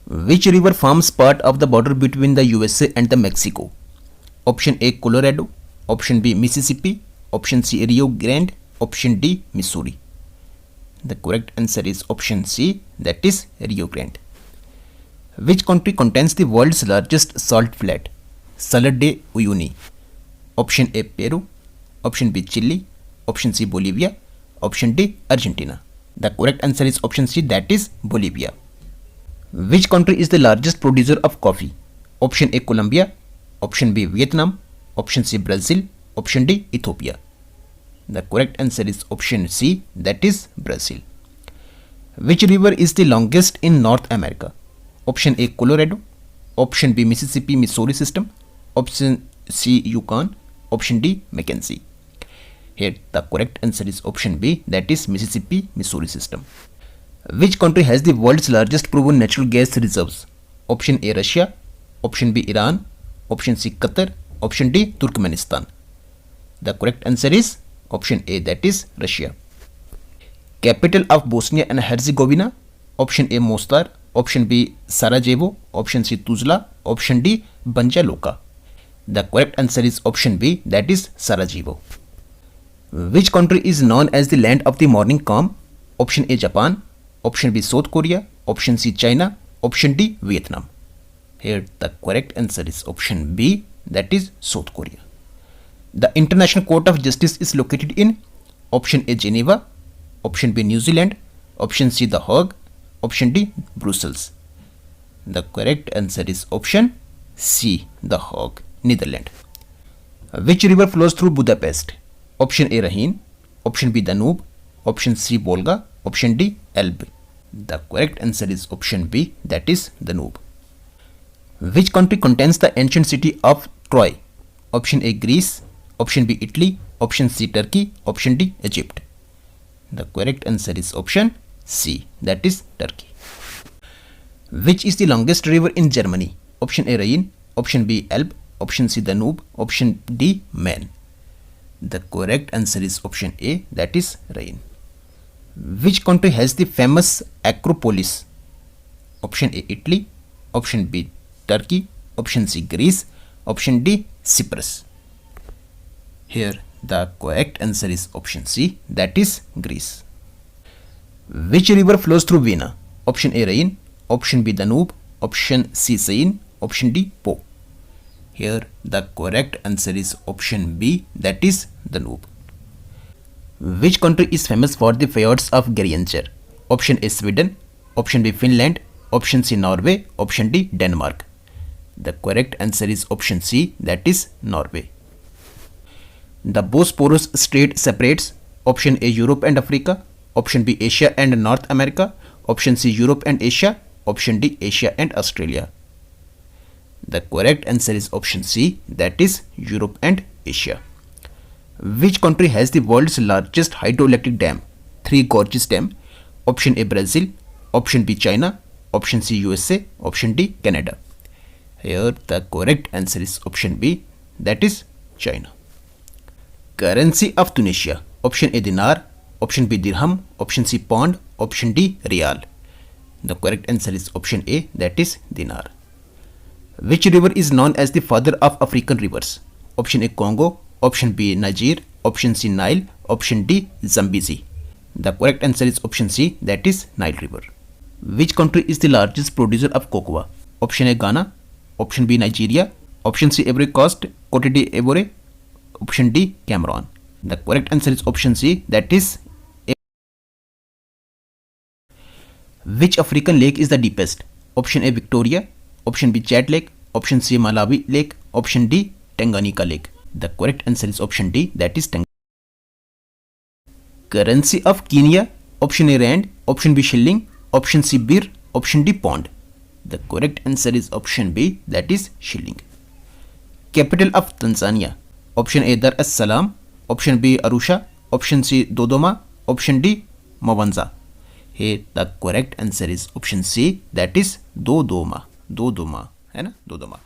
Which river forms part of the border between the USA and the Mexico? Option A Colorado, option B Mississippi, option C Rio Grande, option D Missouri. The correct answer is option C, that is Rio Grande. Which country contains the world's largest salt flat? Salar de Uyuni. Option A Peru, option B Chile, option C Bolivia, option D Argentina. The correct answer is option C, that is Bolivia. Which country is the largest producer of coffee? Option A Colombia, option B Vietnam, option C Brazil, option D Ethiopia. The correct answer is option C, that is Brazil. Which river is the longest in North America? Option A Colorado, option B Mississippi Missouri system, option C Yukon, option D Mackenzie. Here the correct answer is option B, that is Mississippi Missouri system. Which country has the world's largest proven natural gas reserves? Option A Russia, option B Iran, option C Qatar, option D Turkmenistan. The correct answer is option A, that is Russia. Capital of Bosnia and Herzegovina? Option A Mostar, option B Sarajevo, option C Tuzla, option D Banja Luka. The correct answer is option B, that is Sarajevo. Which country is known as the land of the morning calm? Option A Japan, option B South Korea, option C China, option D Vietnam. Here the correct answer is option B, that is South Korea. The International Court of Justice is located in option A Geneva, option B New Zealand, option C The Hague, option D Brussels. The correct answer is option C, The Hague, Netherlands. Which river flows through Budapest? Option A Rhine, option B Danube, option C Volga, option D Elbe. The correct answer is option B, that is Danube. Which country contains the ancient city of Troy? Option A Greece, option B Italy, option C Turkey, option D Egypt. The correct answer is option C, that is Turkey. Which is the longest river in Germany? Option A Rhine, option B Elbe, option C Danube, option D Main. The correct answer is option A, that is Rhine. Which country has the famous Acropolis? Option A Italy, option B Turkey, option C Greece, option D Cyprus. Here the correct answer is option C, that is Greece. Which river flows through Vienna? Option A Rhine, option B Danube, option C Seine, option D Po. Here the correct answer is option B, that is Danube. Which country is famous for the fjords of Gerianger? Option A Sweden, option B Finland, option C Norway, option D Denmark. The correct answer is option C, that is Norway. The Bosporus Strait separates option A Europe and Africa, option B Asia and North America, option C Europe and Asia, option D Asia and Australia. The correct answer is option C, that is Europe and Asia. Which country has the world's largest hydroelectric dam, Three Gorges Dam? Option A Brazil, option B China, option C USA, option D Canada. Here the correct answer is option B, that is China. Currency of Tunisia? Option A Dinar, option B Dirham, option C Pound, option D Rial. The correct answer is option A, that is Dinar. Which river is known as the father of African rivers? Option A Congo, option B Niger, option C Nile, option D Zambezi. The correct answer is option C, that is Nile River. Which country is the largest producer of cocoa? Option A Ghana, option B Nigeria, option C Ivory Coast, Cote d'Ivoire, option D Cameroon. The correct answer is option C, that is Which African lake is the deepest? Option A Victoria, option B Chad Lake, option C Malawi Lake, option D Tanganyika Lake. The correct answer is option D, that is Tanganyika. Currency of Kenya? Option A Rand, option B Shilling, option C Birr, option D Pound. The correct answer is option B, that is Shilling. Capital of Tanzania? Option A Dar es Salaam, option B Arusha, option C Dodoma, option D Mwanza. Here the correct answer is option C, that is Dodoma. Dodoma है ना, Dodoma.